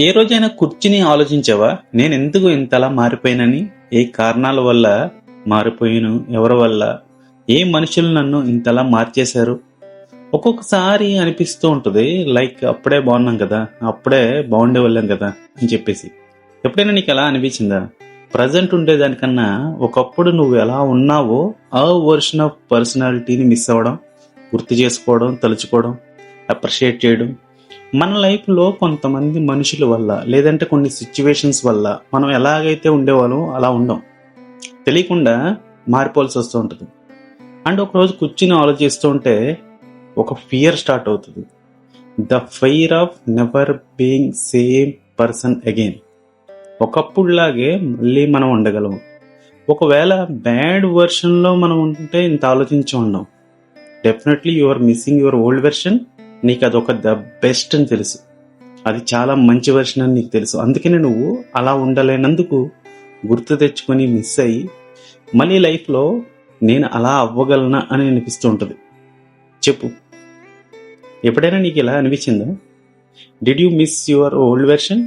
ఏ రోజైనా కూర్చుని ఆలోచించావా, నేనెందుకు ఇంతలా మారిపోయానని? ఏ కారణాల వల్ల మారిపోయాను? ఎవరి వల్ల? ఏ మనుషులు నన్ను ఇంతలా మార్చేశారు? ఒక్కొక్కసారి అనిపిస్తూ ఉంటుంది, లైక్ అప్పుడే బాగున్నాం కదా, అప్పుడే బాగుండే వాళ్ళం కదా అని చెప్పేసి. ఎప్పుడైనా నీకు ఎలా అనిపించిందా? ప్రజెంట్ ఉండేదానికన్నా ఒకప్పుడు నువ్వు ఎలా ఉన్నావో ఆ వర్షన్ ఆఫ్ పర్సనాలిటీని మిస్ అవ్వడం, గుర్తు చేసుకోవడం, తలుచుకోవడం, అప్రిషియేట్ చేయడం. మన లైఫ్లో కొంతమంది మనుషుల వల్ల, లేదంటే కొన్ని సిచ్యువేషన్స్ వల్ల మనం ఎలాగైతే ఉండేవాళ్ళం అలా ఉండం, తెలియకుండా మారిపోవాల్సి వస్తూ ఉంటుంది. అండ్ ఒకరోజు కూర్చుని ఆలోచిస్తూ ఉంటే ఒక ఫియర్ స్టార్ట్ అవుతుంది. The fear of never being same person again. ఒకప్పుడులాగే మళ్ళీ మనం ఉండగలం. ఒకవేళ బ్యాడ్ వెర్షన్లో మనం ఉంటే ఇంత ఆలోచించి ఉన్నాం. Definitely you are missing your old version. నీకు అదొక ద బెస్ట్ అని తెలుసు, అది చాలా మంచి వెర్షన్ అని నీకు తెలుసు. అందుకనే నువ్వు అలా ఉండలేనందుకు గుర్తు తెచ్చుకొని మిస్ అయ్యి మళ్ళీ లైఫ్లో నేను అలా అవ్వగలనా అని అనిపిస్తూ ఉంటుంది. చెప్పు, ఎప్పుడైనా నీకు ఇలా అనిపించిందా? Did you miss your old version?